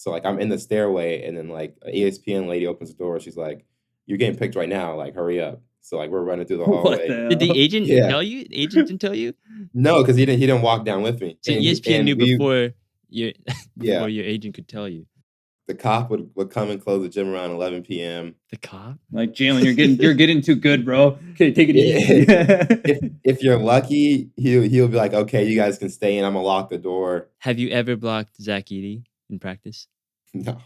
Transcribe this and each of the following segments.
So like I'm in the stairway, and then like an ESPN lady opens the door. She's like, "You're getting picked right now. Like hurry up." So like we're running through the What hallway. the Did the hell? agent Yeah, tell you? The agent didn't tell you? no, because he didn't walk down with me, So ESPN and knew we before your yeah, before your agent could tell you. the cop would come and close the gym around 11 p.m. The cop? Like Jaylen, you're getting too good, bro. Okay, take it Yeah. easy. If you're lucky, he'll be like, okay, you guys can stay in. I'm gonna lock the door. Have you ever blocked Zach Edey in practice? No.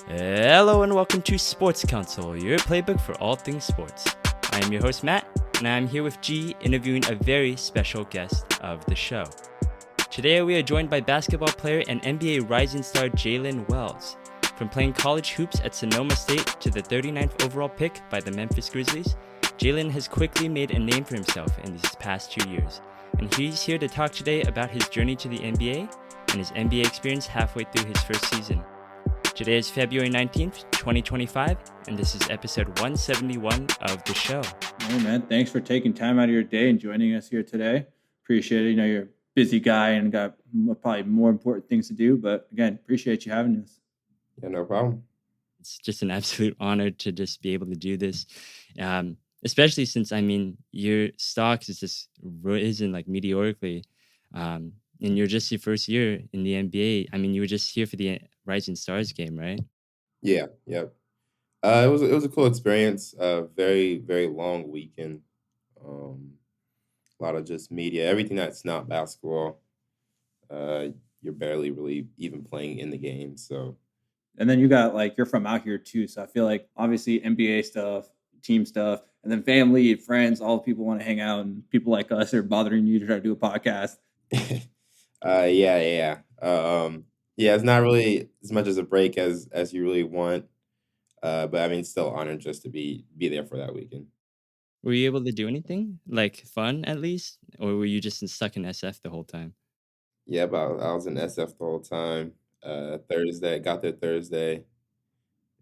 Hello and welcome to Sports Counsel, your playbook for all things sports. I am your host Matt, and I am here with G interviewing a very special guest of the show. Today we are joined by basketball player and NBA rising star Jaylen Wells. From playing college hoops at Sonoma State to the 39th overall pick by the Memphis Grizzlies, Jaylen has quickly made a name for himself in these past 2 years. And he's here to talk today about his journey to the NBA and his NBA experience halfway through his first season. Today is February 19th, 2025, and this is episode 171 of the show. Hey, man, thanks for taking time out of your day and joining us here today. Appreciate it. You know, you're a busy guy and got probably more important things to do, but again, appreciate you having us. Yeah, no problem. It's just an absolute honor to just be able to do this, especially since, I mean, your stocks is just risen like meteorically, and you're just your first year in the NBA. I mean, you were just here for the Rising Stars game, right? Yeah, yep. It was a cool experience. Very very long weekend. Um, a lot of just media, everything that's not basketball. You're barely really even playing in the game. So And then you got like, you're from out here too. So I feel like obviously NBA stuff, team stuff, and then family and friends, all people want to hang out, and people like us are bothering you to try to do a podcast. yeah. Yeah, it's not really as much as a break as you really want. But I mean, still honored just to be there for that weekend. Were you able to do anything like fun at least, or were you just stuck in SF the whole time? Yeah, but I was in SF the whole time. Thursday, got there Thursday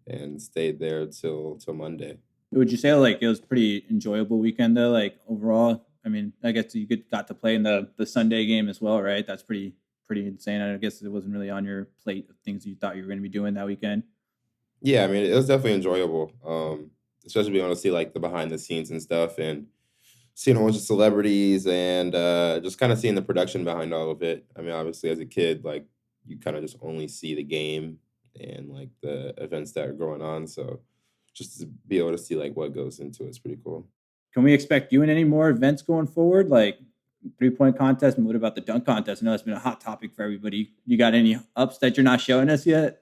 and stayed there till Monday. Would you say like it was pretty enjoyable weekend though? Like overall, I mean, I guess you got to play in the Sunday game as well, right? That's pretty insane. I guess it wasn't really on your plate of things you thought you were going to be doing that weekend. Yeah, I mean, it was definitely enjoyable. Especially being able to see like the behind the scenes and stuff, and seeing a bunch of celebrities, and just kind of seeing the production behind all of it. I mean, obviously as a kid, like you kind of just only see the game and like the events that are going on. So just to be able to see like what goes into it is pretty cool. Can we expect you in any more events going forward, like 3-point contest? And what about the dunk contest? I know it's been a hot topic for everybody. You got any ups that you're not showing us yet?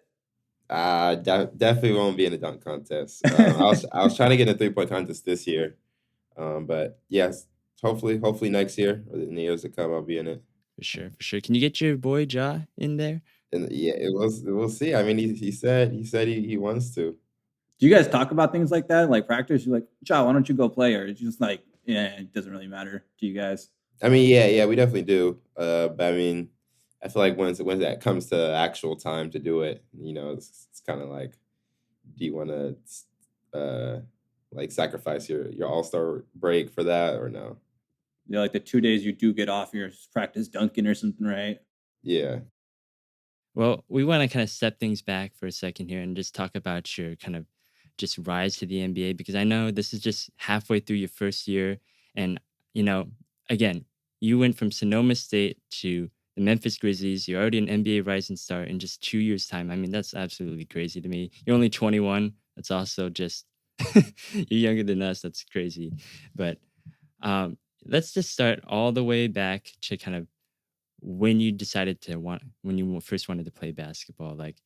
Definitely won't be in the dunk contest. I was trying to get in a 3-point contest this year, but yes, hopefully next year or in the years to come, I'll be in it. For sure, for sure. Can you get your boy Ja in there? And yeah, we'll see. I mean, he wants to. Do you guys talk about things like that, like practice? You're like, "Child, why don't you go play?" Or it's just like, yeah, it doesn't really matter to you guys. I mean, yeah, we definitely do. But I mean, I feel like when that comes to actual time to do it, it's kind of like, do you want to like sacrifice your All-Star break for that or no? You know, like the 2 days you do get off, your practice dunking or something, right? Yeah. Well, we want to kind of step things back for a second here and just talk about your kind of just rise to the NBA, because I know this is just halfway through your first year. And, you know, again, you went from Sonoma State to the Memphis Grizzlies. You're already an NBA rising star in just 2 years' time. I mean, that's absolutely crazy to me. You're only 21. That's also just, you're younger than us. That's crazy. But um, let's just start all the way back to kind of when you decided to when you first wanted to play basketball. Like,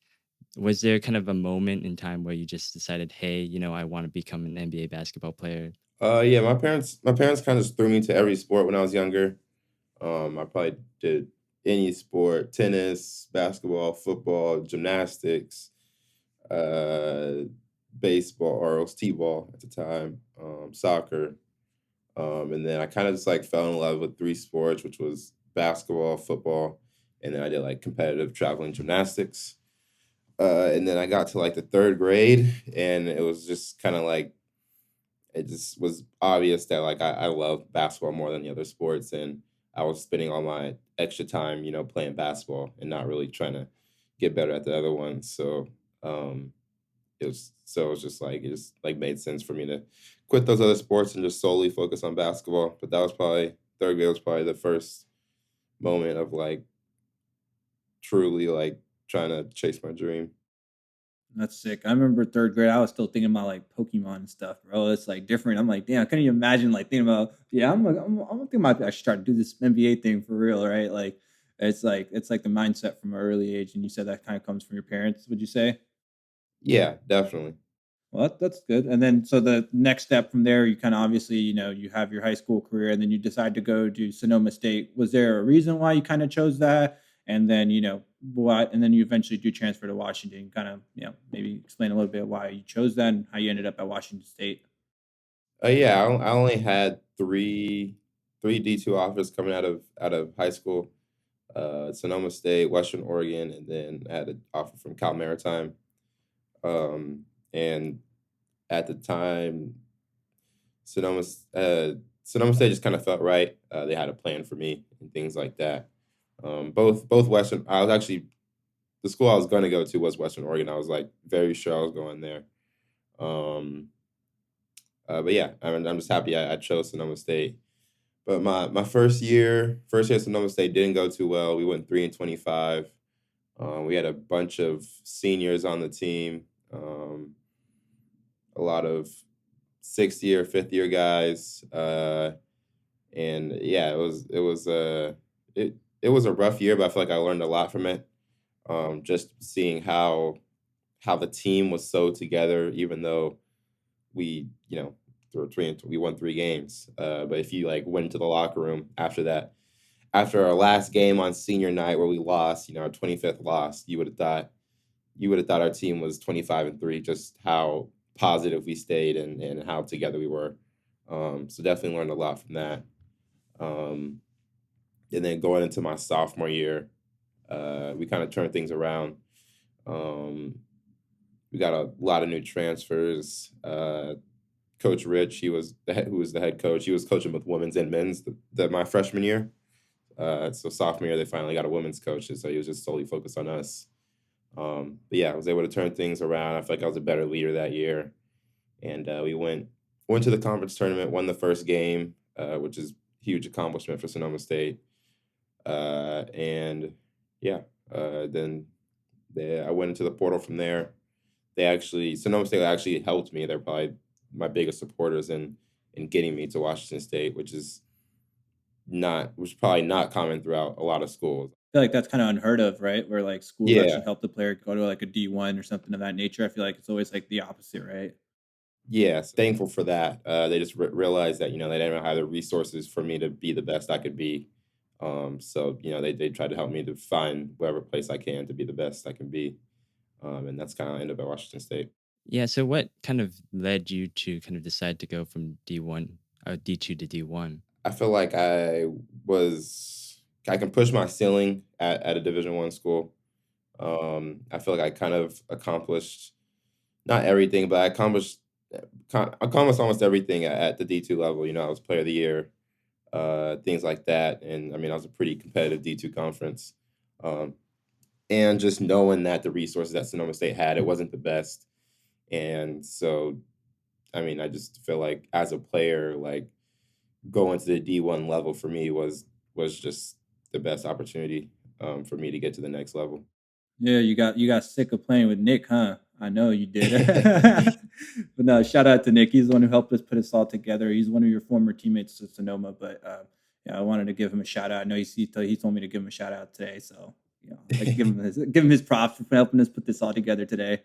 was there kind of a moment in time where you just decided, hey, I want to become an NBA basketball player? Yeah, my parents kind of just threw me to every sport when I was younger. I probably did any sport: tennis, basketball, football, gymnastics, uh, baseball, or it was t-ball at the time, soccer. And then I kind of just like fell in love with three sports, which was basketball, football, and then I did like competitive traveling gymnastics. And then I got to like the third grade, and it was just kind of like it just was obvious that like I love basketball more than the other sports, and I was spending all my extra time, playing basketball and not really trying to get better at the other ones. So um, it was just like it just like made sense for me to quit those other sports and just solely focus on basketball. But that was probably third grade was probably the first moment of like truly like trying to chase my dream. That's sick. I remember third grade. I was still thinking about like Pokemon and stuff, bro. It's like different. I'm like, damn, couldn't you imagine like thinking about? Yeah, I'm thinking about I should start to do this NBA thing for real, right? It's like the mindset from an early age. And you said that kind of comes from your parents. Would you say? Yeah, definitely. Well, that's good. And then, so the next step from there, you kind of obviously, you have your high school career, and then you decide to go to Sonoma State. Was there a reason why you kind of chose that? And then, what? And then you eventually do transfer to Washington. Kind of, maybe explain a little bit why you chose that and how you ended up at Washington State. Yeah, I only had three D2 offers coming out of high school. Sonoma State, Western Oregon, and then I had an offer from Cal Maritime. And at the time, Sonoma State just kind of felt right. They had a plan for me and things like that. Both Western. I was actually the school I was going to go to was Western Oregon. I was like very sure I was going there. Um, but yeah, I'm just happy I chose Sonoma State. But my first year at Sonoma State didn't go too well. We went 3-25. We had a bunch of seniors on the team, a lot of sixth year, fifth year guys, and yeah, it was a rough year, but I feel like I learned a lot from it. Just seeing how the team was so together, even though we we won 3 games. But if you like went into the locker room after that, after our last game on senior night where we lost, our 25th loss, you would have thought our team was 25-3, just how positive we stayed and how together we were. So definitely learned a lot from that. Um, and then going into my sophomore year, we kind of turned things around. Um, we got a lot of new transfers. Coach Rich, who was the head coach. He was coaching with women's and men's my freshman year. So sophomore year, they finally got a women's coach, and so he was just solely focused on us. But yeah, I was able to turn things around. I feel like I was a better leader that year, and we went to the conference tournament, won the first game, which is huge accomplishment for Sonoma State. And yeah, then I went into the portal from there. Sonoma State actually helped me. They're probably my biggest supporters in getting me to Washington State, which is probably not common throughout a lot of schools. Feel like that's kind of unheard of, right? Where like schools Yeah, actually help the player go to like a D1 or something of that nature. I feel like it's always like the opposite, right? yes, thankful for that. They just realized that they didn't have the resources for me to be the best I could be. So they tried to help me to find whatever place I can to be the best I can be. And that's kind of ended up at Washington State. Yeah. So what kind of led you to kind of decide to go from D1 or D2 to D1? I feel like I can push my ceiling at a Division 1 school. I feel like I kind of accomplished not everything, but I accomplished almost everything at the D2 level. I was player of the year, things like that. And I mean, I was a pretty competitive D2 conference. Um, and just knowing that the resources that Sonoma State had, it wasn't the best. And so, I mean, I just feel like as a player, like going to the D1 level for me was just the best opportunity for me to get to the next level. Yeah, you got sick of playing with Nick, huh? I know you did. But no, shout out to Nick. He's the one who helped us put us all together. He's one of your former teammates at Sonoma, but yeah, I wanted to give him a shout out. I know he told me to give him a shout out today, so I'd like to give him his props for helping us put this all together today.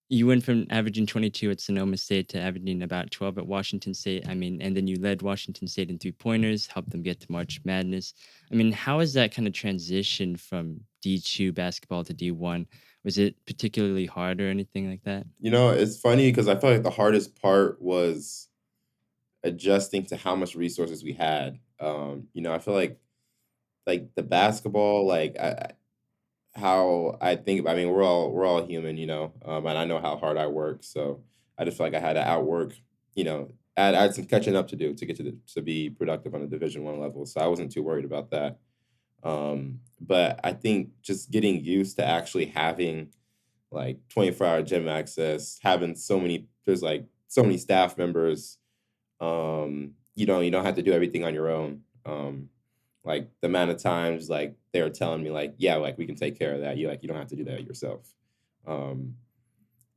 You went from averaging 22 at Sonoma State to averaging about 12 at Washington State. I mean, and then you led Washington State in 3 pointers, helped them get to March Madness. I mean, how is that kind of transition from D2 basketball to D1? Was it particularly hard or anything like that? It's funny because I feel like the hardest part was adjusting to how much resources we had. I feel like the basketball, like how I think. I mean, we're all human, and I know how hard I work. So I just feel like I had to outwork. I had some catching up to do to get to be productive on a Division 1 level. So I wasn't too worried about that. But I think just getting used to actually having like 24-hour gym access, having there's like so many staff members. You don't have to do everything on your own. Like the amount of times like they were telling me like, yeah, like we can take care of that. You don't have to do that yourself. Um,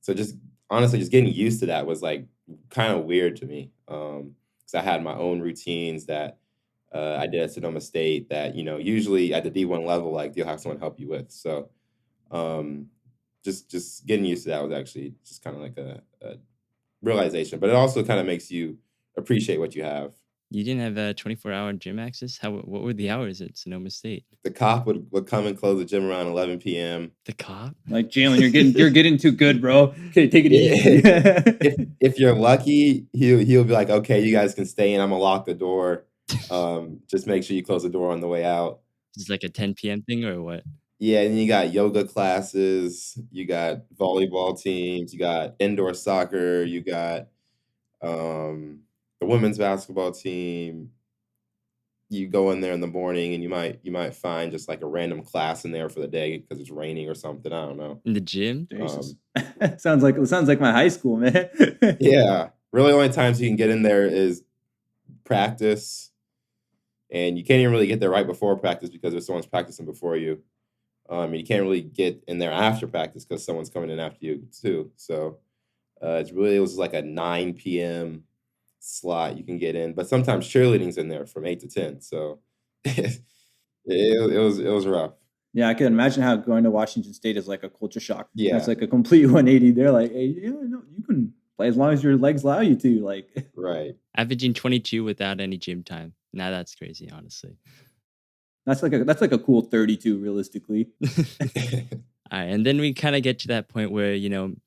so just honestly, just getting used to that was like kind of weird to me. Because I had my own routines that I did at Sonoma State that usually at the D1 level, like you'll have someone help you with. So um, just getting used to that was actually just kind of like a realization, but it also kind of makes you appreciate what you have. You didn't have a 24-hour gym access? What were the hours at Sonoma State? The cop would come and close the gym around 11 p.m. The cop? Like Jaylen, you're getting too good, bro. Okay, take it Yeah. easy. If you're lucky, he'll be like, okay, you guys can stay in. I'm gonna lock the door. Just make sure you close the door on the way out. Is it like a 10 p.m. thing or what? Yeah, and you got yoga classes, you got volleyball teams, you got indoor soccer, you got the women's basketball team. You go in there in the morning and you might find just like a random class in there for the day because it's raining or something. I don't know. In the gym? Jesus. Um, Sounds like my high school, man. yeah, really, only times you can get in there is practice, and you can't even really get there right before practice because there's someone's practicing before you. And you can't really get in there after practice because someone's coming in after you too. So it was like a 9 p.m. slot you can get in, but sometimes cheerleading's in there from 8 to 10. So it was rough. Yeah, I can imagine how going to Washington State is like a culture shock. That's Yeah, like a complete 180. They're like, hey, yeah, no, you can play as long as your legs allow you to. Like, right. Averaging 22 without any gym time. Now that's crazy, honestly. that's like a cool 32 realistically. All right, and then we kind of get to that point where you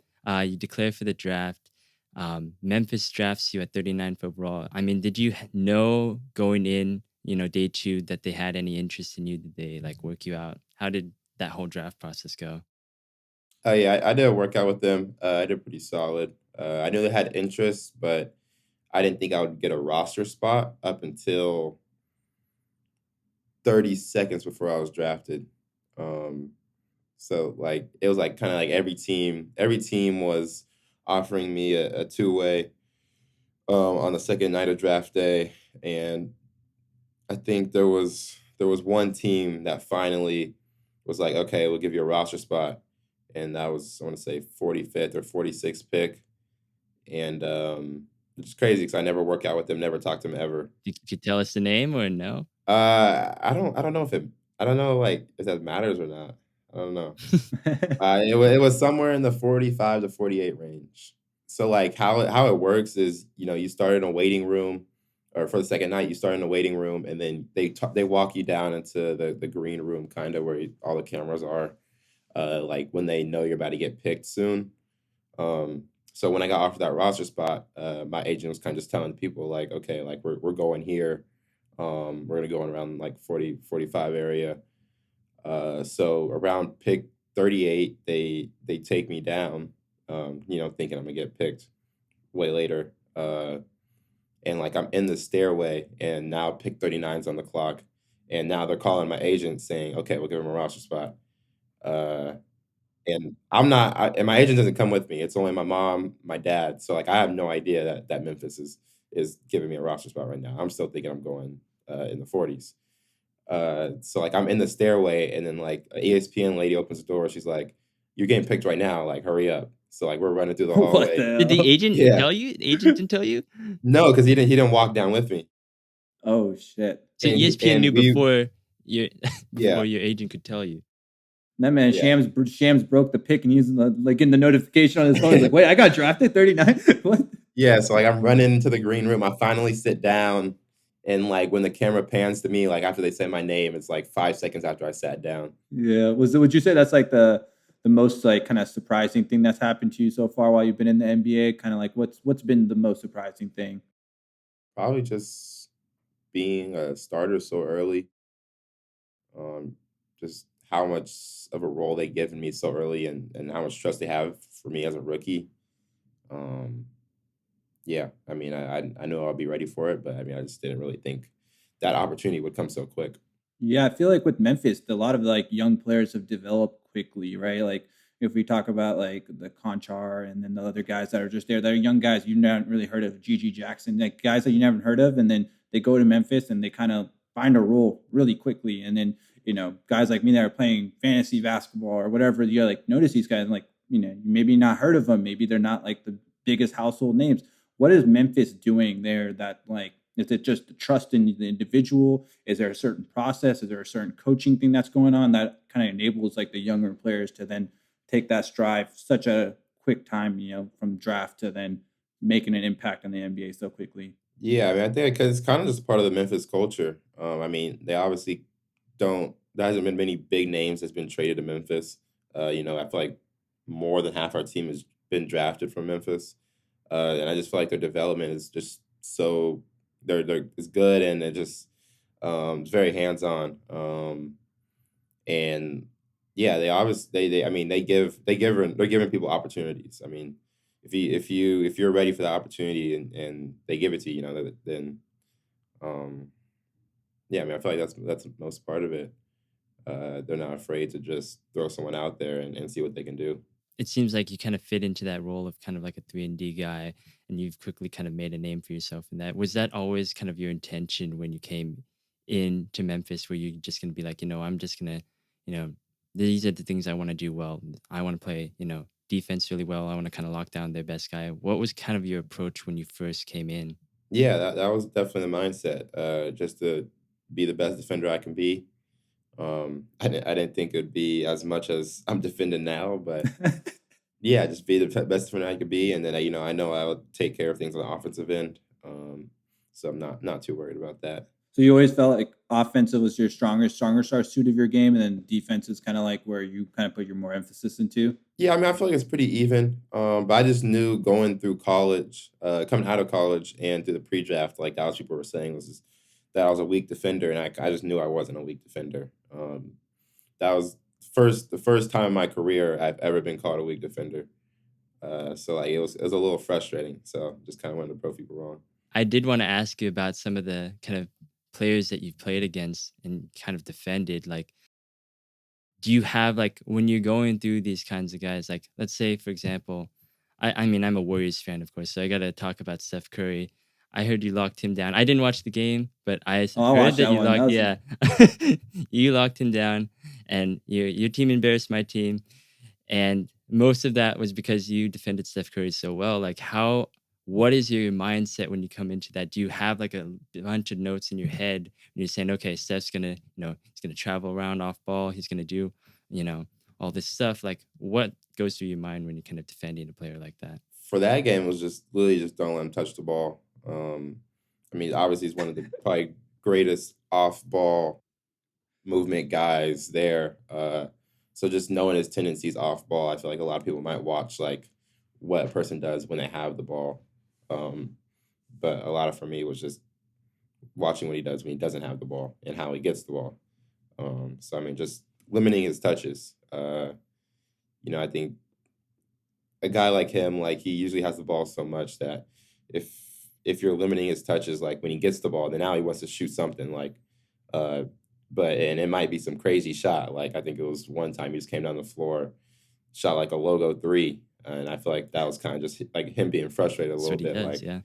declare for the draft. Memphis drafts you at 39th overall. I mean, did you know going in, day two, that they had any interest in you? Did they like work you out? How did that whole draft process go? Oh yeah, I did a workout with them. I did pretty solid. I knew they had interest, but I didn't think I would get a roster spot up until 30 seconds before I was drafted. Um, so like it was like kind of like every team was offering me a two-way on the second night of draft day, and I think there was one team that finally was like, okay, we'll give you a roster spot, and that was I want to say 45th or 46th pick, and it's crazy because I never work out with them, never talked to them ever. You could tell us the name or no? I don't know I don't know like if that matters or not. I don't know. It was somewhere in the 45 to 48 range. So, like, how it works is, you start in a waiting room, or for the second night, you start in a waiting room, and then they walk you down into the green room, kinda where all the cameras are, like, when they know you're about to get picked soon. So when I got offered that roster spot, my agent was kinda just telling people, like, "Okay, like, we're going here. We're gonna go in around, like, 40, 45 area." So around pick 38, they take me down, thinking I'm gonna get picked way later. And like I'm in the stairway, and now pick 39's on the clock, and now they're calling my agent saying, "Okay, we'll give him a roster spot." Uh, and and my agent doesn't come with me. It's only my mom, my dad. So like I have no idea that Memphis is giving me a roster spot right now. I'm still thinking I'm going in the 40s. So like I'm in the stairway, and then like a ESPN lady opens the door. She's like, "You're getting picked right now. Like hurry up." So like we're running through the What hallway. Did the the hell? agent Yeah, tell you? The agent didn't tell you? no, because he didn't walk down with me, Oh shit. So and he ESPN and knew we before your yeah before your agent could tell you. That man yeah Shams broke the pick and he's like in the notification on his phone. He's like, wait, I got drafted 39. What? yeah. So like I'm running into the green room. I finally sit down, and like when the camera pans to me, like after they say my name, it's like 5 seconds after I sat down. Yeah. Would you say that's like the most like kind of surprising thing that's happened to you so far while you've been in the NBA? Kind of like what's been the most surprising thing? Probably just being a starter so early. Um, just how much of a role they given me so early and how much trust they have for me as a rookie. Um, yeah, I mean, I know I'll be ready for it, but I mean, I just didn't really think that opportunity would come so quick. Yeah, I feel like with Memphis, a lot of like young players have developed quickly, right? Like if we talk about like the Conchar and then the other guys that are just there, they're young guys you haven't really heard of, Gigi Jackson, like guys that you never heard of, and then they go to Memphis and they kind of find a role really quickly, and then guys like me that are playing fantasy basketball or whatever, you like notice these guys and like you maybe not heard of them, maybe they're not like the biggest household names. What is Memphis doing there that like is it just the trust in the individual? Is there a certain process? Is there a certain coaching thing that's going on that kind of enables like the younger players to then take that stride such a quick time, from draft to then making an impact on the NBA so quickly? Yeah, I mean, I think because it's kind of just part of the Memphis culture. I mean, they obviously don't. There hasn't been many big names that's been traded to Memphis. I feel like more than half our team has been drafted from Memphis, and I just feel like their development is just so they're is good and they're just it's very hands on. And yeah, they obviously they I mean they're giving people opportunities. I mean, if you're ready for the opportunity and they give it to you, then um yeah, I mean I feel like that's the most part of it. They're not afraid to just throw someone out there and see what they can do. It seems like you kind of fit into that role of kind of like a 3 and D guy, and you've quickly kind of made a name for yourself in that. Was that always kind of your intention when you came into Memphis? Were you just going to be like, I'm just going to, you know, these are the things I want to do well. I want to play, defense really well. I want to kind of lock down their best guy. What was kind of your approach when you first came in? Yeah, that was definitely the mindset. Just to be the best defender I can be. I didn't think it'd be as much as I'm defending now, but yeah, just be the best defender I could be, and then I know I'll take care of things on the offensive end. So I'm not too worried about that. So you always felt like offensive was your stronger star suit of your game, and then defense is kind of like where you kind of put your more emphasis into. Yeah, I mean, I feel like it's pretty even. But I just knew going through college, coming out of college, and through the pre-draft, like that was people were saying was just, that I was a weak defender, and I just knew I wasn't a weak defender. That was the first time in my career I've ever been called a weak defender. So like it was a little frustrating. So just kind of wanted to prove people wrong. I did want to ask you about some of the kind of players that you've played against and kind of defended. Like, do you have like when you're going through these kinds of guys, like let's say for example, I mean I'm a Warriors fan, of course, so I gotta talk about Steph Curry. I heard you locked him down. I didn't watch the game, but Oh, I heard watched that that you one. That locked, was yeah. You locked him down, and your team embarrassed my team, and most of that was because you defended Steph Curry so well. Like what is your mindset when you come into that? Do you have like a bunch of notes in your head and you're saying, okay, Steph's gonna, he's gonna travel around off ball, he's gonna do, you know, all this stuff. Like what goes through your mind when you're kind of defending a player like that? For that game, it was just literally just don't let him touch the ball. I mean, obviously he's one of the probably greatest off ball movement guys there. So just knowing his tendencies off ball, I feel like a lot of people might watch like what a person does when they have the ball. Um, but a lot of for me was just watching what he does when he doesn't have the ball and how he gets the ball. So I mean, just limiting his touches. I think a guy like him, like he usually has the ball so much that if if you're limiting his touches, like when he gets the ball, then now he wants to shoot something like, uh, and it might be some crazy shot. Like I think it was one time he just came down the floor, shot like a logo three, and I feel like that was kind of just like him being frustrated a That's little what he bit. does, Like,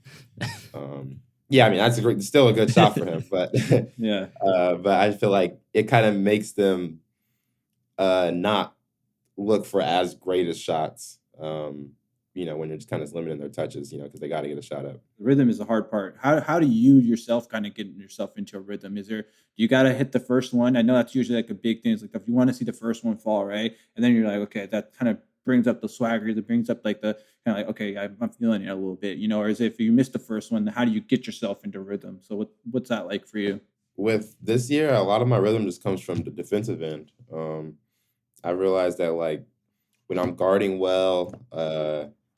yeah. yeah, I mean that's still a good shot for him, but yeah. but I feel like it kind of makes them not look for as great as shots. When you're just kind of limiting their touches, because they got to get a shot up. The rhythm is the hard part. How do you yourself kind of get yourself into a rhythm? Is there you got to hit the first one? I know that's usually like a big thing. It's like if you want to see the first one fall, right? And then you're like, okay, that kind of brings up the swagger. That brings up like the kind of like, okay, I'm feeling it a little bit, or as if you missed the first one, how do you get yourself into rhythm? So what's that like for you? With this year, a lot of my rhythm just comes from the defensive end. I realized that like when I'm guarding well,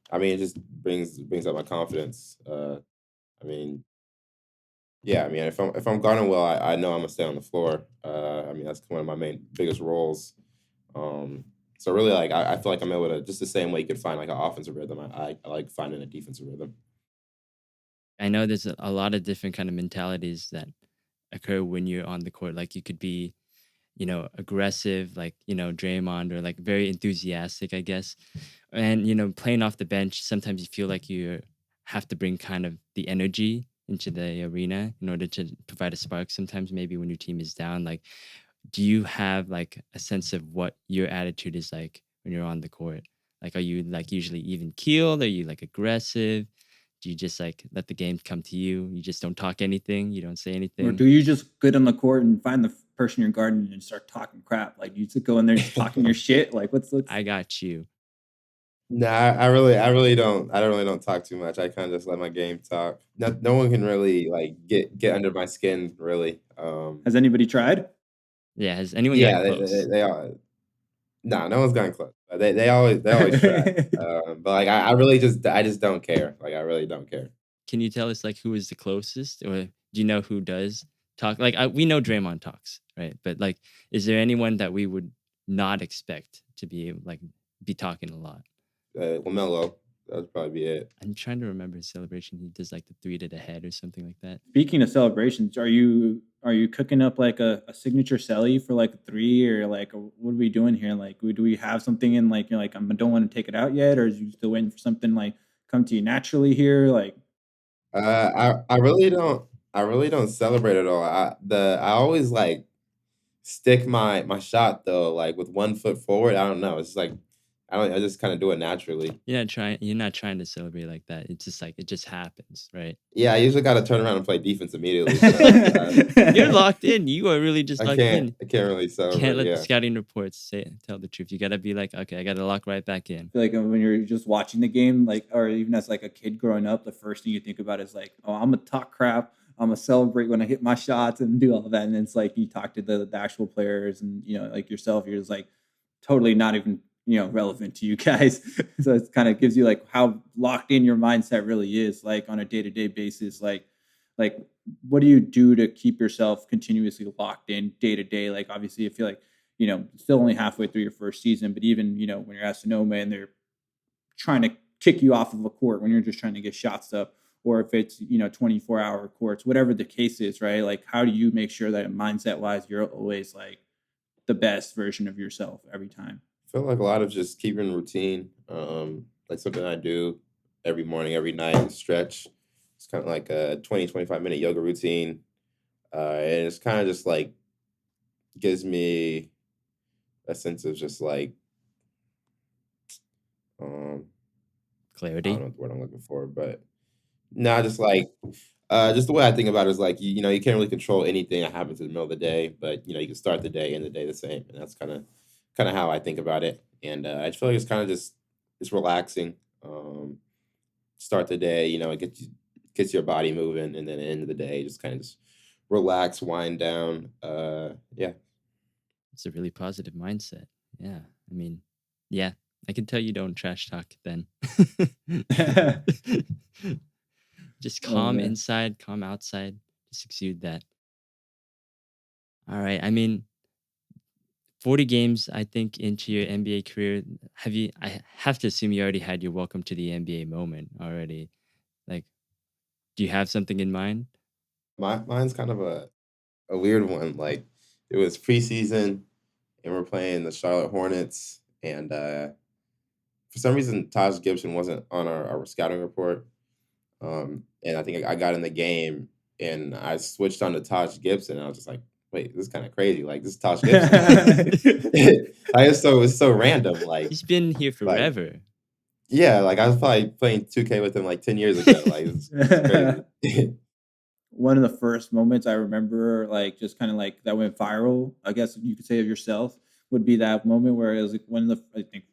I mean, it just brings up my confidence. I mean, Yeah, I mean, if I'm guarding well, I know I'm gonna stay on the floor. I mean, that's one of my biggest roles. Um, so really, like, I feel like I'm able to just the same way you could find like an offensive rhythm. I like finding a defensive rhythm. I know there's a lot of different kind of mentalities that occur when you're on the court. Like you could be, aggressive, like, Draymond, or like very enthusiastic, I guess. And, playing off the bench, sometimes you feel like you have to bring kind of the energy into the arena in order to provide a spark. Sometimes maybe when your team is down, like, do you have like a sense of what your attitude is like when you're on the court? Like, are you like usually even keeled? Are you like aggressive? Do you just like let the game come to you? You just don't talk anything. You don't say Or anything. do you just get on the court and find the person you're guarding and start talking crap? Like you just go in there just talking your shit. Like what's I got you. Nah, I don't really don't talk too much. I kind of just let my game talk. No one can really like get under my skin, really. has anybody tried? Yeah. Has anyone got Yeah, close? they all. Nah, no one's gotten close. They always try. But like I just don't care. Like I really don't care. Can you tell us like who is the closest, or do you know who does talk? Like we know Draymond talks, right? But like, is there anyone that we would not expect to be talking a lot? Lamelo, that would probably be it. I'm trying to remember his celebration. He does like the three to the head or something like that. Speaking of celebrations, are you cooking up like a signature celly for like a three, or like what are we doing here? Like do we have something in like you're like I don't want to take it out yet, or is you still waiting for something like come to you naturally here? Like I really don't celebrate at all. I always like stick my shot though, like with 1 foot forward. I don't know. It's like I just kind of do it naturally. You're not trying to celebrate like that. It's just like it just happens, right? Yeah, I usually got to turn around and play defense immediately. So You're locked in. You are really just locked in. I can't really Can't celebrate. let the Yeah. scouting reports tell the truth. You gotta be like, okay, I gotta lock right back in. feel like when you're just watching the game, like, or even as like a kid growing up, the first thing you think about is like, oh, I'm gonna talk crap. I'm gonna celebrate when I hit my shots and do all that. And it's like you talk to the actual players and like yourself, you're just like totally not even relevant to you guys. So it kind of gives you like how locked in your mindset really is, like on a day to day basis. Like what do you do to keep yourself continuously locked in day to day? Like obviously, I feel like still only halfway through your first season, but even, when you're at Sonoma and they're trying to kick you off of a court when you're just trying to get shots up, or if it's, 24-hour courts, whatever the case is, right? Like, how do you make sure that mindset wise, you're always like the best version of yourself every time? I feel like a lot of just keeping routine. Like something I do every morning, every night, is stretch. It's kind of like a 25 minute yoga routine. And it's kind of just like gives me a sense of just like um I don't Clarity. know what word I'm looking for, but not just like just the way I think about it is like you can't really control anything that happens in the middle of the day, but you can start the day, end the day the same, and that's kind of how I think about it. And I feel like it's kind of just it's relaxing. Start the day, it gets your body moving, and then end of the day, just kind of just relax, wind down. Yeah. It's a really positive mindset. Yeah. I mean, yeah, I can tell you don't trash talk then. Just Oh calm man. inside, calm outside. Just exude that. All right. I mean, 40 games, I think, into your NBA career. I have to assume you already had your welcome to the NBA moment already. Like, do you have something in mind? Mine's kind of a weird one. Like it was preseason, and we're playing the Charlotte Hornets, and for some reason Taj Gibson wasn't on our scouting report. And I think I got in the game, and I switched on to Taj Gibson, and I was just like, "Wait, this is kind of crazy. Like this is Taj Gibson." I just so it was so random. He's been here Like forever. yeah, like I was probably playing 2K with him like 10 years ago. Like it's crazy. One of the first moments I remember, like just kind of like that went viral, I guess you could say of yourself, would be that moment where it was like one of the I think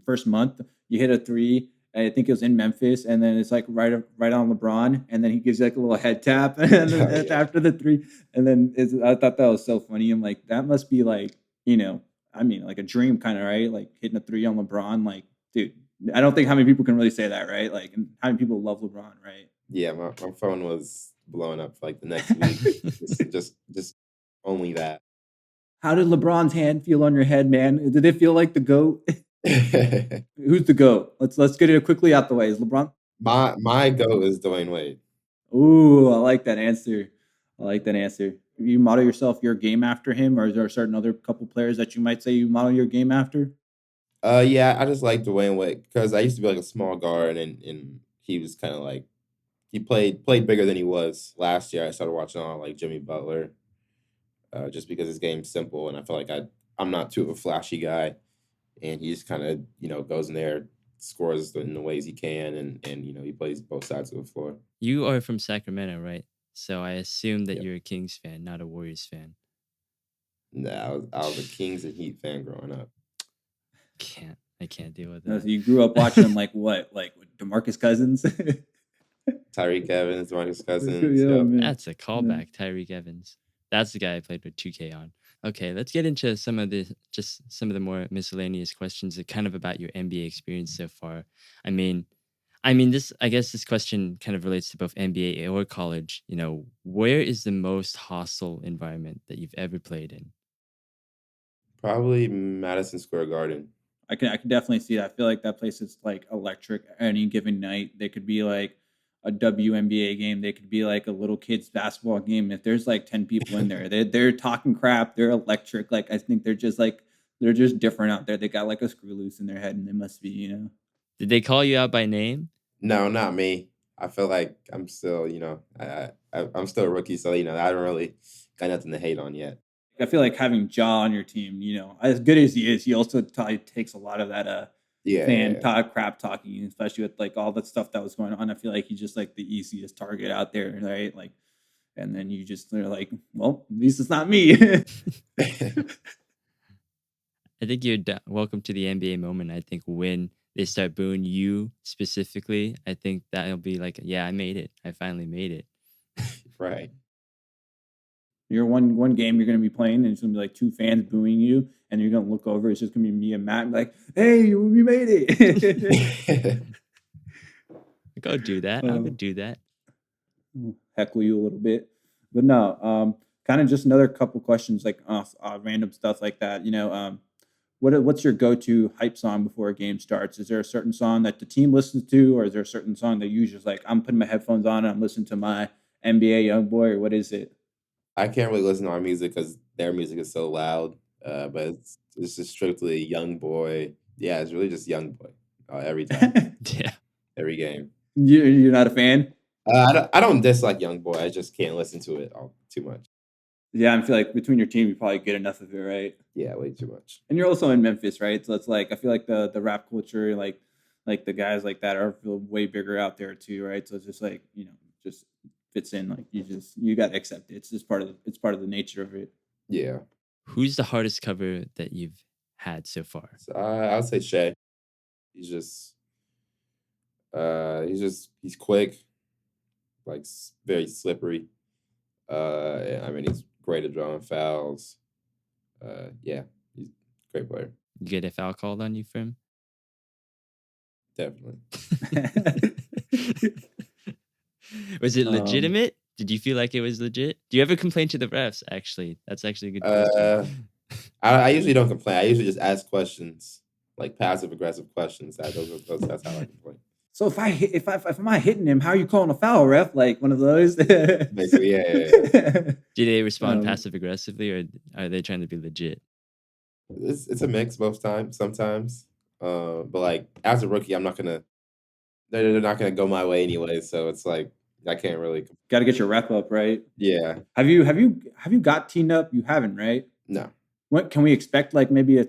first month you hit a three. I think it was in Memphis, and then it's like right on LeBron, and then he gives you like a little head tap, and then Oh yeah. after the three, and then I thought that was so funny. I'm like, that must be like, I mean, like a dream kind of, right? Like hitting a three on LeBron, like, dude, I don't think how many people can really say that, right? Like, and how many people love LeBron, right? Yeah, my phone was blowing up for like the next week. Just only that. How did LeBron's hand feel on your head, man? Did it feel like the GOAT? Who's the GOAT? Let's get it quickly out the way. Is LeBron? My goat is Dwayne Wade. Ooh, I like that answer. I like that answer. You model yourself your game after him, or is there a certain other couple players that you might say you model your game after? Yeah, I just like Dwayne Wade because I used to be like a small guard, and he was kind of like he played bigger than he was last year. I started watching on like Jimmy Butler, just because his game's simple, and I feel like I'm not too of a flashy guy, and he just kind of goes in there, scores in the ways he can, and he plays both sides of the floor. You are from Sacramento, right? So I assume that Yep. you're a Kings fan, not a Warriors fan. Nah, I was a Kings and Heat fan growing up. I can't deal with So that. you grew up watching them like what? Like with DeMarcus Cousins? Tyreek Evans, Marcus Cousins. Yeah, Yep. man. That's a callback, Tyreek Evans. That's the guy I played with 2K on. Okay, let's get into some of the more miscellaneous questions kind of about your NBA experience so far. I mean, I guess this question kind of relates to both NBA or college. Where is the most hostile environment that you've ever played in? Probably Madison Square Garden. I can definitely see that. I feel like that place is like electric any given night. They could be like a WNBA game. They could be like a little kids basketball game. If there's like 10 people in there, they're talking crap. They're electric. Like I think they're just different out there. They got like a screw loose in their head, and they must be. Did they call you out by name? No, not me. I feel like I'm still, I'm still a rookie, so I don't really got nothing to hate on yet. I feel like having Ja on your team, as good as he is, he also takes a lot of that fan Yeah. talk, crap talking, especially with like all that stuff that was going on. I feel like he's just like the easiest target out there, right? Like, and then they're like, well, at least it's not me. I think you're welcome to the NBA moment. I think when they start booing you specifically, I think that'll be like, yeah, I made it. I finally made it. Right. You're one game you're gonna be playing, and it's gonna be like two fans booing you, and you're gonna look over. It's just gonna be me and Matt, and be like, "Hey, we made it." Go do that. I would do that. Heckle you a little bit, but no. Kind of just another couple questions, like random stuff like that. What's your go-to hype song before a game starts? Is there a certain song that the team listens to, or is there a certain song that you just like? I'm putting my headphones on and I'm listening to my NBA YoungBoy, or what is it? I can't really listen to our music because their music is so loud. But it's just strictly Young Boy. Yeah, it's really just Young Boy every time, Yeah. every game. You're not a fan? I don't dislike Young Boy. I just can't listen to it all too much. Yeah, I feel like between your team, you probably get enough of it, right? Yeah, way too much. And you're also in Memphis, right? So it's like I feel like the rap culture, like the guys like that are way bigger out there too, right? So it's just like just fits in. Like you got to accept it. It's just it's part of the nature of it. Yeah. Who's the hardest cover that you've had so far? So I would say Shay. He's just he's quick, like very slippery. I mean he's great at drawing fouls. Yeah, he's a great player. You get a foul called on you for him? Definitely. Was it legitimate? Did you feel like it was legit? Do you ever complain to the refs? Actually, that's actually a good question. I usually don't complain. I usually just ask questions, like passive aggressive questions. That's how I complain. So if I'm not hitting him, how are you calling a foul, ref? Like one of those. Basically, yeah. Do they respond passive aggressively, or are they trying to be legit? It's a mix most times, sometimes. But like as a rookie, I'm not gonna. They're not gonna go my way anyway. So it's like I can't really. Got to get your rep up, right? Yeah. Have you got teamed up? You haven't, right? No. What can we expect? Like maybe a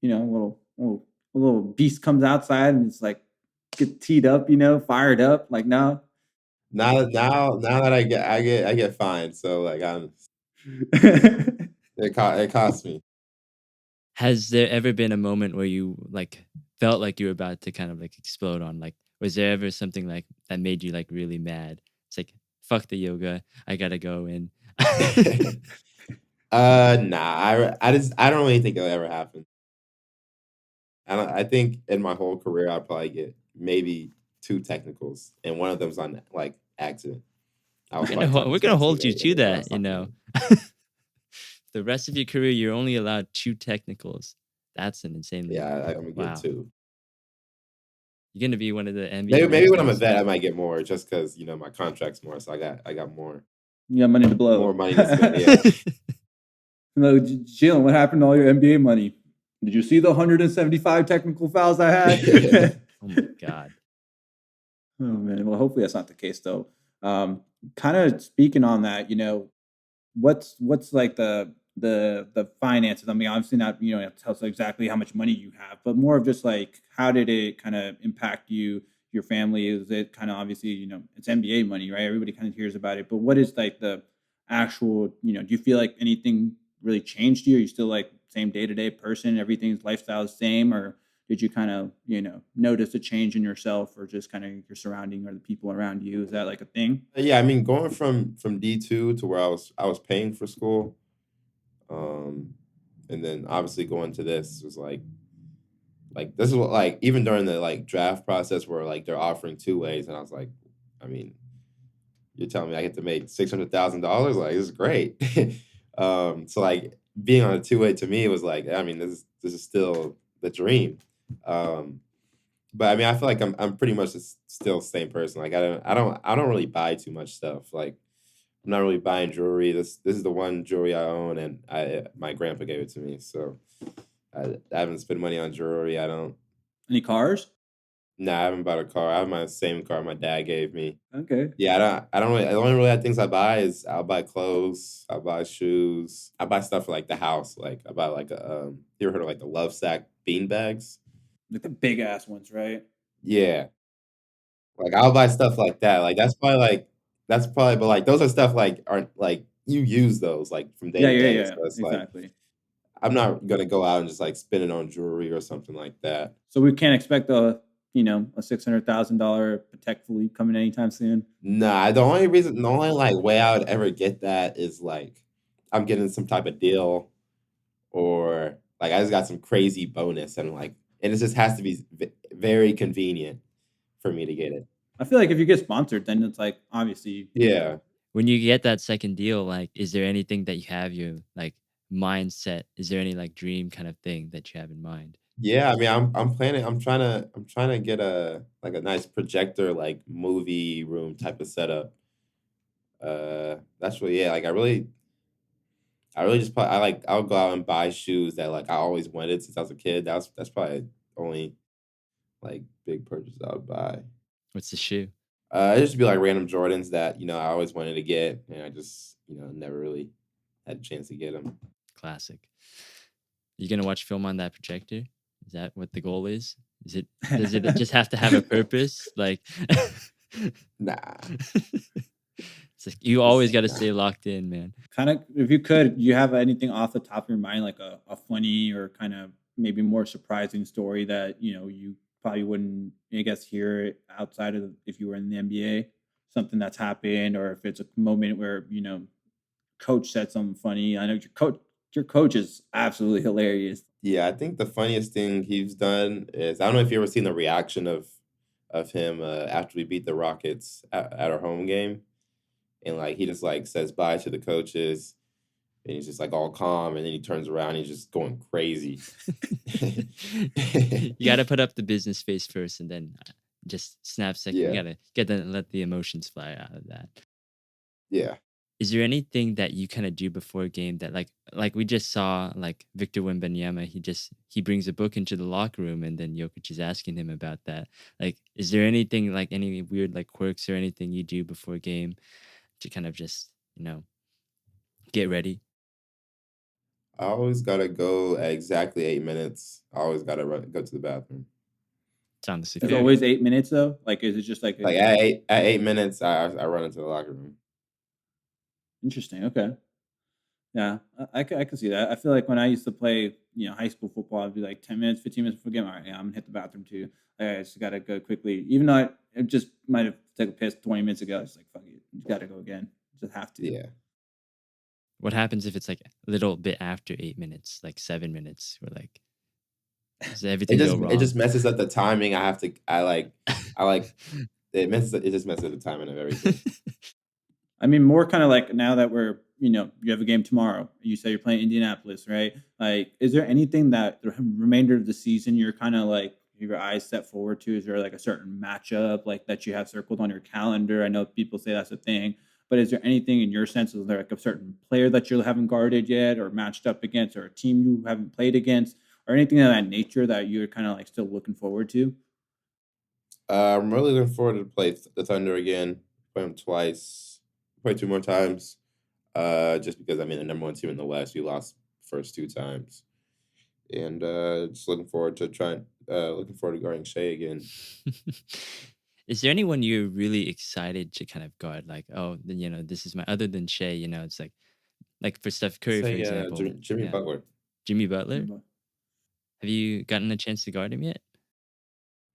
little beast comes outside and it's like get teed up, fired up. Like no. Now that I get fined. So like it costs me. Has there ever been a moment where you like felt like you were about to kind of like explode on? Like, was there ever something like that made you like really mad? It's like, fuck the yoga, I gotta go in. Nah. I don't really think it'll ever happen. I think in my whole career I'll probably get maybe 2 technicals, and one of them's on like accident. I was probably talking We're to gonna my hold you teammate, to and then I was that. talking to him. The rest of your career, you're only allowed 2 technicals. That's an insanely Yeah, I'm gonna get wow. 2. You're gonna be one of the NBA Maybe when I'm a legends. vet, I might get more just because my contract's more, so I got You got money to more blow. money to spend, yeah. No, Jaylen, what happened to all your NBA money? Did you see the 175 technical fouls I had? Oh my god. Oh man. Well, hopefully that's not the case though. Kind of speaking on that, what's like the finances? I mean, obviously not you have to tell us exactly how much money you have, but more of just like how did it kind of impact you, your family? Is it kind of obviously it's NBA money, right? Everybody kind of hears about it, but what is like the actual do you feel like anything really changed you? Are you still like same day to day person? Everything's lifestyle is same, or did you kind of notice a change in yourself or just kind of your surrounding or the people around you? Is that like a thing? Yeah, I mean, going from D2 to where I was paying for school, um, and then obviously going to this was like this is what like even during the like draft process where like they're offering two ways, and I was like, I mean, you're telling me I get to make $600,000? Like this is great. So like being on a two-way to me was like, I mean, this is still the dream. Um, but I mean, I feel like I'm pretty much still the same person. Like I don't really buy too much stuff. Like I'm not really buying jewelry. This is the one jewelry I own, and my grandpa gave it to me. So I haven't spent money on jewelry. I don't. Any cars? Nah, I haven't bought a car. I have my same car my dad gave me. Okay. Yeah, I don't really the only really things I buy is I'll buy clothes, I'll buy shoes, I buy stuff for, like, the house, like, I buy, like, you ever heard of, like, the Love Sack bean bags? Like the big ass ones, right? Yeah, like, I'll buy stuff like that, like, that's probably but, like, those are stuff, like, aren't like, you use those, like, from day Yeah, to yeah, day, yeah. so it's like, Exactly. I'm not gonna go out and just, like, spend it on jewelry or something like that. So we can't expect a $600,000 Patek Philippe coming anytime soon. Nah, the only, like, way I would ever get that is, like, I'm getting some type of deal or like I just got some crazy bonus and it just has to be very convenient for me to get it. I feel like if you get sponsored, then it's like obviously, Yeah. When you get that second deal, like, is there anything that you have your, like, mindset? Is there any, like, dream kind of thing that you have in mind? Yeah, I mean, I'm trying to get a nice projector, like, movie room type of setup. That's really yeah, like, I really just probably I'll go out and buy shoes that, like, I always wanted since I was a kid. That's probably the only, like, big purchase I would buy. What's the shoe? It'd just be, like, random Jordans that, I always wanted to get, and I just, never really had a chance to get them. Classic. You gonna watch film on that projector? Is that what the goal is? Does it just have to have a purpose? Like Nah, it's like you always just gotta nah. stay locked in, man. kind of if you could, you have anything off the top of your mind, like a funny or kind of maybe more surprising story that you probably wouldn't, I guess, hear it outside of if you were in the NBA, something that's happened, or if it's a moment where coach said something funny. I know your coach is absolutely hilarious. Yeah, I think the funniest thing he's done is I don't know if you ever seen the reaction of him, after we beat the Rockets at our home game, and, like, he just, like, says bye to the coaches, and he's just, like, all calm, and then he turns around, and he's just going crazy. You gotta put up the business face first and then just snap second. You Yeah, gotta get the let the emotions fly out of that. yeah. Is there anything that you kind of do before a game that like we just saw like Victor Wembanyama, he brings a book into the locker room and then Jokic is asking him about that. Like, is there anything like any weird like quirks or anything you do before a game to kind of just, get ready? I always gotta go at exactly 8 minutes. I always gotta go to the bathroom. It's honestly It's fair. always 8 minutes though. Like, is it just like Like, at 8 minutes, I run into the locker room. interesting? Okay. Yeah, I can see that. I feel like when I used to play, high school football, I'd be like 10 minutes, 15 minutes before game. All right, yeah, I'm gonna hit the bathroom too. I just gotta go quickly. Even though I just might have taken a piss 20 minutes ago, it's like fuck it, you gotta go again. Just have to. Yeah. What happens if it's like a little bit after 8 minutes, like 7 minutes, or like does It everything just go it wrong? just messes up the timing. I like it just messes up the timing of everything. I mean, more kind of like now that we're, you have a game tomorrow. You say you're playing Indianapolis, right? Like, is there anything that the remainder of the season you're kind of like your eyes set forward to? Is there like a certain matchup like that you have circled on your calendar? I know people say that's a thing, but is there anything in your sense? Is there like a certain player that you haven't guarded yet, or matched up against, or a team you haven't played against, or anything of that nature that you're kind of like still looking forward to? I'm really looking forward to play the Thunder again. Play them twice, play two more times. Just because I mean the number one team in the West, we lost first two times, and just looking forward to trying. Looking forward to guarding Shea again. Is there anyone you're really excited to kind of guard? Like, oh, this is my other than Shea, it's like for Steph I'd Curry, for say example. Jimmy Yeah. Butler. Jimmy Butler? Mm. Have you gotten a chance to guard him yet?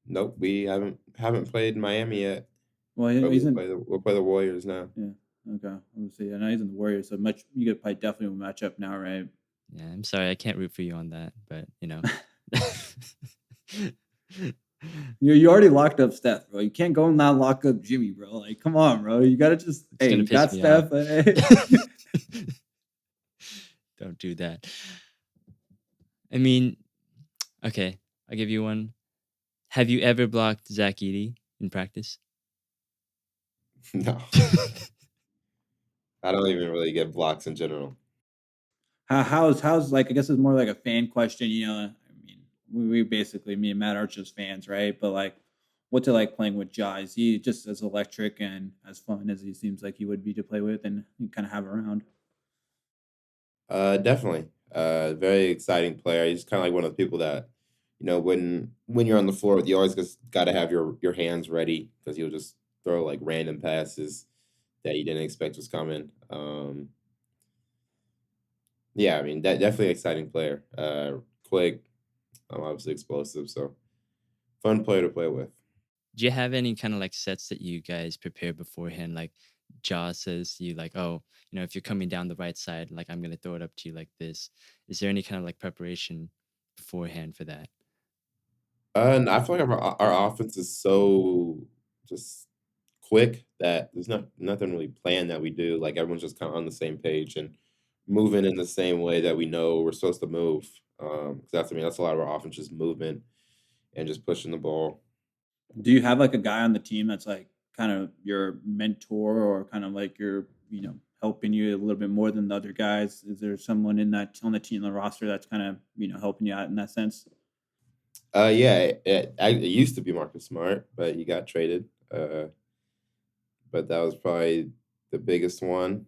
Nope, we haven't played Miami yet, Well, but he's in. we'll play the Warriors now. Yeah. Okay. Let's see. I know he's in the Warriors, so much you could probably definitely will match up now, right? Yeah, I'm sorry, I can't root for you on that, but You already locked up Steph, bro. You can't go and not lock up Jimmy, bro. Like, come on, bro. You gotta just it's hey, gonna you piss got me off. Steph. Hey. Don't do that. I mean, okay, I'll give you one. Have you ever blocked Zach Edey in practice? No, I don't even really get blocks in general. How's like I guess it's more like a fan question, I mean, we basically me and Matt are just fans, right? But like what's it like playing with Ja? Is he just as electric and as fun as he seems like he would be to play with and kind of have around? Definitely. Very exciting player. He's kind of like one of the people that, when you're on the floor, you always just got to have your hands ready because he'll just throw like random passes that you didn't expect was coming. Yeah, I mean, that definitely exciting player. Quick, obviously explosive. So fun player to play with. Do you have any kind of like sets that you guys prepare beforehand? Like Jaw says to you like, oh, if you're coming down the right side, like I'm gonna throw it up to you like this. Is there any kind of like preparation beforehand for that? And I feel like our offense is so just quick that there's nothing really planned that we do. Like everyone's just kind of on the same page and moving in the same way that we know we're supposed to move. 'Cause that's I mean that's a lot of our offense just movement and just pushing the ball. Do you have like a guy on the team that's like kind of your mentor or kind of like your, helping you a little bit more than the other guys? Is there someone in that on the team, the roster that's kind of, helping you out in that sense? Yeah, it used to be Marcus Smart, but he got traded. But that was probably the biggest one.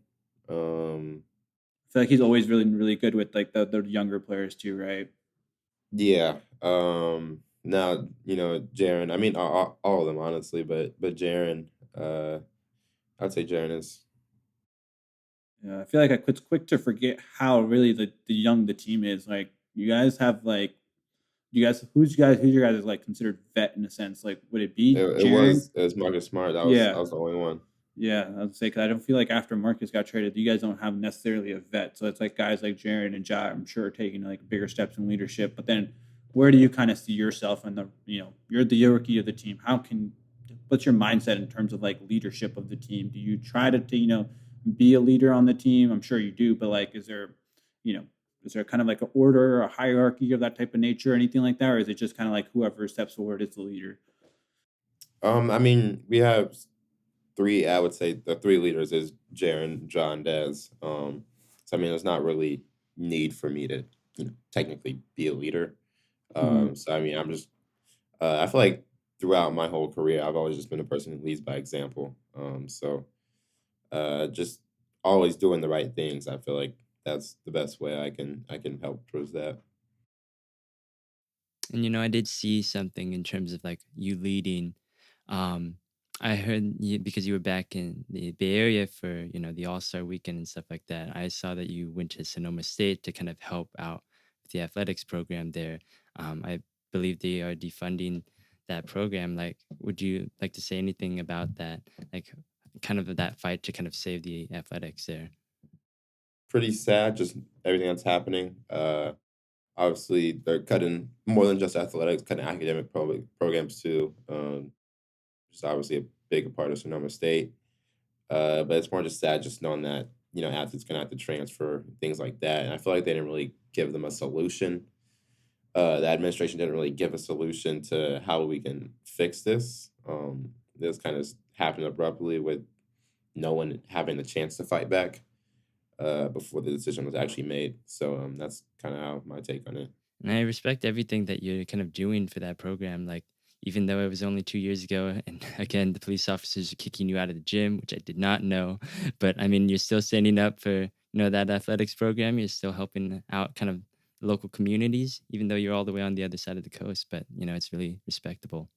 Um, I feel like he's always really, really good with like the younger players too, right? yeah. Now Jaren. I mean, all of them honestly, but Jaren. I'd say Jaren is. Yeah, I feel like it's quick to forget how really the young the team is. Like you guys have like you guys who's your guys is like considered vet in a sense? Like would it It, be it Jaren? was it was Marcus Smart. I Yeah. was the only one. Yeah, I would say because I don't feel like after Marcus got traded, you guys don't have necessarily a vet. So it's like guys like Jaron and Ja, I'm sure, are taking like bigger steps in leadership. But then, where do you kind of see yourself in the you're the rookie of the team? What's your mindset in terms of like leadership of the team? Do you try to be a leader on the team? I'm sure you do, but like, you know is there kind of like an order, a hierarchy of that type of nature, or anything like that, or is it just kind of like whoever steps forward is the leader? I mean, we have three. I would say the three leaders is Jaren, John, Dez. So I mean, there's not really need for me to technically be a leader. Mhm. So I mean, I'm just. I feel like throughout my whole career, I've always just been a person who leads by example. Just always doing the right things. I feel like that's the best way I can help towards that. And I did see something in terms of like you leading. Um, I heard you because you were back in the Bay Area for the All Star Weekend and stuff like that. I saw that you went to Sonoma State to kind of help out with the athletics program there. I believe they are defunding that program. Like, would you like to say anything about that? Like, kind of that fight to kind of save the athletics there. Pretty sad, just everything that's happening. Obviously, they're cutting more than just athletics, cutting academic programs too, which is obviously a big part of Sonoma State. But it's more just sad just knowing that, athletes gonna have to transfer, things like that, and I feel like they didn't really give them a solution. The administration didn't really give a solution to how we can fix this. This kind of happened abruptly with no one having the chance to fight back before the decision was actually made. So that's kind of how my take on it. And I respect everything that you're kind of doing for that program. Like, even though it was only 2 years ago, and again, the police officers are kicking you out of the gym, which I did not know. But I mean, you're still standing up for, that athletics program. You're still helping out kind of local communities, even though you're all the way on the other side of the coast. But, it's really respectable.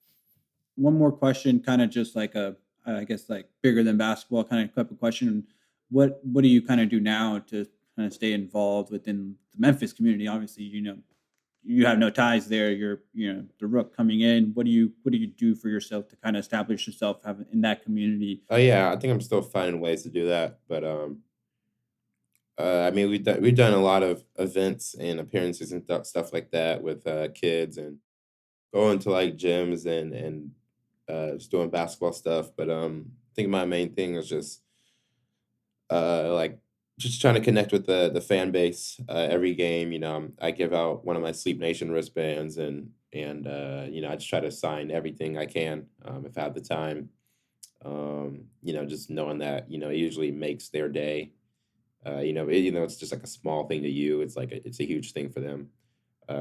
One more question, kind of just like I guess like bigger than basketball kind of type of question. What do you kind of do now to kind of stay involved within the Memphis community? Obviously, you have no ties there. You're the rook coming in. What do you do for yourself to kind of establish yourself in that community? Oh yeah, I think I'm still finding ways to do that, but I mean, we've done a lot of events and appearances and stuff like that with kids and going to like gyms and just doing basketball stuff. But I think my main thing is just like just trying to connect with the fan base every game. I give out one of my Sleep Nation wristbands and I just try to sign everything I can if I have the time. Just knowing that it usually makes their day. It's just like a small thing to you. It's a huge thing for them.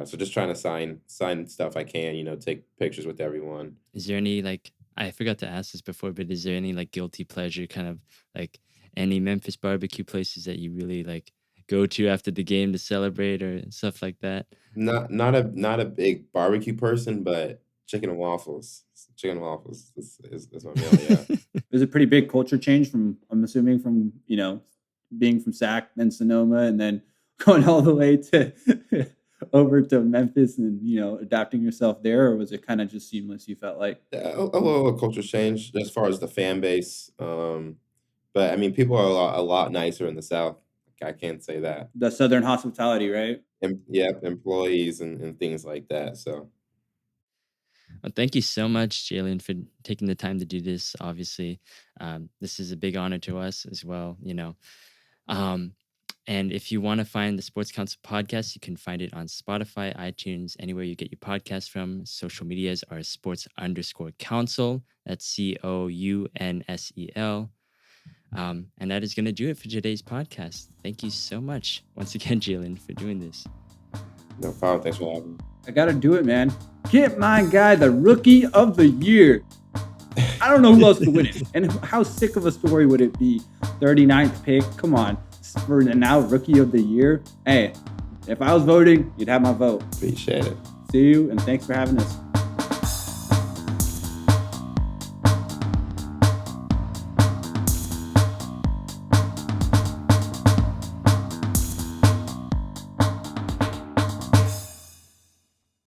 So just trying to sign stuff I can. Take pictures with everyone. Is there any like, I forgot to ask this before, but is there any like guilty pleasure kind of like any Memphis barbecue places that you really like go to after the game to celebrate or stuff like that? Not a big barbecue person, but chicken and waffles. Chicken and waffles is my meal. Yeah. There's a pretty big culture change from, I'm assuming, from being from Sac, then Sonoma, and then going all the way to over to Memphis and adapting yourself there, or was it kind of just seamless? You felt like A little culture change as far as the fan base. But I mean, people are a lot nicer in the South. I can't say that. the Southern hospitality, right? Yeah, employees and things like that. So Well, thank you so much, Jalen, for taking the time to do this. Obviously, this is a big honor to us as well. Um, and if you want to find the Sports Council podcast, you can find it on Spotify, iTunes, anywhere you get your podcast from. Social medias are sports_council. That's COUNSEL. And that is going to do it for today's podcast. Thank you so much once again, Jalen, for doing this. no problem. Thanks for having me. I gotta do it, man. Get my guy the Rookie of the Year. I don't know who else to win it. And how sick of a story would it be? 39th pick. Come on. For the now Rookie of the Year. Hey, if I was voting, you'd have my vote. Appreciate it. See you, and thanks for having us.